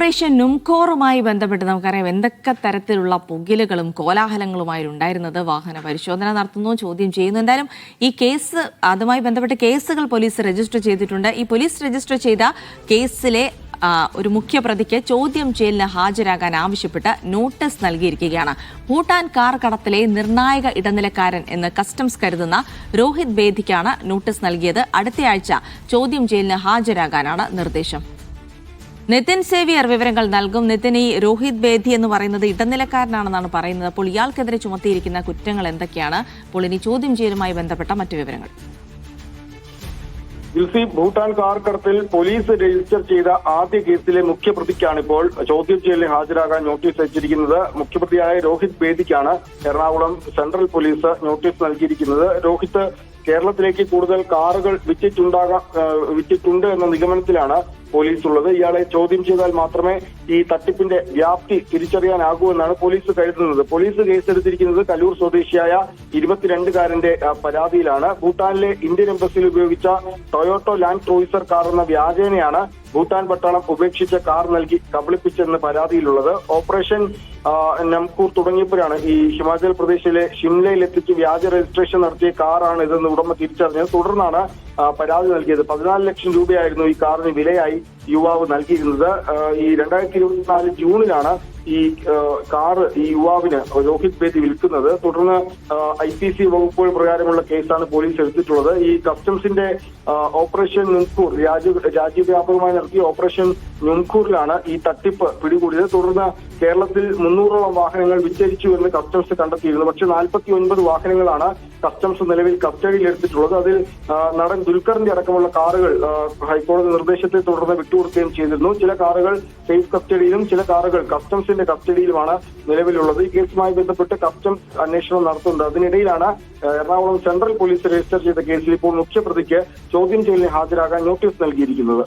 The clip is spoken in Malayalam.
ഓപ്പറേഷൻ നുംകോറുമായി ബന്ധപ്പെട്ട് നമുക്കറിയാം എന്തൊക്കെ തരത്തിലുള്ള പുകിലുകളും കോലാഹലങ്ങളുമായി ഉണ്ടായിരുന്നത്. വാഹന പരിശോധന നടത്തുന്നു, ചോദ്യം ചെയ്യുന്നു. എന്തായാലും ഈ കേസ് അതുമായി ബന്ധപ്പെട്ട് കേസുകൾ പോലീസ് രജിസ്റ്റർ ചെയ്തിട്ടുണ്ട്. ഈ പോലീസ് രജിസ്റ്റർ ചെയ്ത കേസിലെ ഒരു മുഖ്യപ്രതിക്ക് ചോദ്യം ചെയ്യലിന് ഹാജരാകാൻ ആവശ്യപ്പെട്ട് നോട്ടീസ് നൽകിയിരിക്കുകയാണ്. ഭൂട്ടാൻ കാർ കടത്തിലെ നിർണായക ഇടനിലക്കാരൻ എന്ന് കസ്റ്റംസ് കരുതുന്ന രോഹിത് ബേദിക്കാണ് നോട്ടീസ് നൽകിയത്. അടുത്തയാഴ്ച ചോദ്യം ചെയ്യലിന് ഹാജരാകാനാണ് നിർദ്ദേശം. നിതിൻ സേവിയർ വിവരങ്ങൾ നൽകും. നിതിൻ, ഈ രോഹിത് ബേദി എന്ന് പറയുന്നത് ഇടനിലക്കാരനാണെന്നാണ് പറയുന്നത്. അപ്പോൾ ഇയാൾക്കെതിരെ ചുമത്തിയിരിക്കുന്ന കുറ്റങ്ങൾ എന്തൊക്കെയാണ്? അപ്പോൾ ഇനി ചോദ്യം ചെയ്യലുമായി ബന്ധപ്പെട്ട മറ്റു വിവരങ്ങൾ. ഭൂട്ടാൻ കാർ കടത്തിൽ പോലീസ് രജിസ്റ്റർ ചെയ്ത ആദ്യ കേസിലെ മുഖ്യപ്രതിക്കാണ് ഇപ്പോൾ ചോദ്യം ചെയ്യലിന് ഹാജരാകാൻ നോട്ടീസ് അയച്ചിരിക്കുന്നത്. മുഖ്യപ്രതിയായ രോഹിത് ബേദിക്കാണ് എറണാകുളം സെൻട്രൽ പോലീസ് നോട്ടീസ് നൽകിയിരിക്കുന്നത്. രോഹിത് കേരളത്തിലേക്ക് കൂടുതൽ കാറുകൾ വിറ്റിട്ടുണ്ട് എന്ന നിഗമനത്തിലാണ് പോലീസ് ഉള്ളത്. ഇയാളെ ചോദ്യം ചെയ്താൽ മാത്രമേ ഈ തട്ടിപ്പിന്റെ വ്യാപ്തി തിരിച്ചറിയാനാകൂ എന്നാണ് പോലീസ് കരുതുന്നത്. പോലീസ് കേസെടുത്തിരിക്കുന്നത് കലൂർ സ്വദേശിയായ 22കാരന്റെ പരാതിയിലാണ്. ഭൂട്ടാനിലെ ഇന്ത്യൻ എംബസിയിൽ ഉപയോഗിച്ച ടൊയോട്ടോ ലാൻഡ് ക്രൂയിസർ കാർ എന്ന വ്യാജേനയാണ് ഭൂട്ടാൻ പട്ടാളം ഉപേക്ഷിച്ച കാർ നൽകി കബളിപ്പിച്ചെന്ന് പരാതിയിലുള്ളത്. ഓപ്പറേഷൻ നംകൂർ തുടങ്ങിയപ്പോഴാണ് ഈ ഹിമാചൽ പ്രദേശിലെ ഷിംലയിൽ എത്തിച്ച് വ്യാജ രജിസ്ട്രേഷൻ നടത്തിയ കാറാണ് ഇതെന്ന് ഉടമ തിരിച്ചറിഞ്ഞത്. തുടർന്നാണ് പരാതി നൽകിയത്. 14 ലക്ഷം രൂപയായിരുന്നു ഈ കാറിന് വിലയായി യുവാവ് നൽകിയിരുന്നത്. ഈ 2024 ജൂണിലാണ് ഈ കാറ് ഈ യുവാവിന് രോഹിത് ബേദി വിൽക്കുന്നത്. തുടർന്ന് IPC വകുപ്പുകൾ പ്രകാരമുള്ള കേസാണ് പോലീസ് എടുത്തിട്ടുള്ളത്. ഈ കസ്റ്റംസിന്റെ ഓപ്പറേഷൻ നുംകൂർ രാജ്യവ്യാപകമായി നടത്തിയ ഓപ്പറേഷൻ നുംകൂറിലാണ് ഈ തട്ടിപ്പ് പിടികൂടിയത്. തുടർന്ന് കേരളത്തിൽ 300ഓളം വാഹനങ്ങൾ വിറ്റഴിച്ചു എന്ന് കസ്റ്റംസ് കണ്ടെത്തിയിരുന്നു. പക്ഷേ 49 വാഹനങ്ങളാണ് കസ്റ്റംസ് നിലവിൽ കസ്റ്റഡിയിൽ എടുത്തിട്ടുള്ളത്. അതിൽ നടൻ ദുൽഖറിന്റെ അടക്കമുള്ള കാറുകൾ ഹൈക്കോടതി നിർദ്ദേശത്തെ തുടർന്ന് വിട്ടുകൊടുക്കുകയും ചെയ്തിരുന്നു. ചില കാറുകൾ സേഫ് കസ്റ്റഡിയിലും ചില കാറുകൾ കസ്റ്റംസിന്റെ കസ്റ്റഡിയിലുമാണ് നിലവിലുള്ളത്. ഈ കേസുമായി ബന്ധപ്പെട്ട് കസ്റ്റംസ് അന്വേഷണം നടത്തുന്നുണ്ട്. അതിനിടയിലാണ് എറണാകുളം സെൻട്രൽ പോലീസ് രജിസ്റ്റർ ചെയ്ത കേസിൽ ഇപ്പോൾ മുഖ്യപ്രതിക്ക് ചോദ്യം ചെയ്യലിന് ഹാജരാകാൻ നോട്ടീസ് നൽകിയിരിക്കുന്നത്.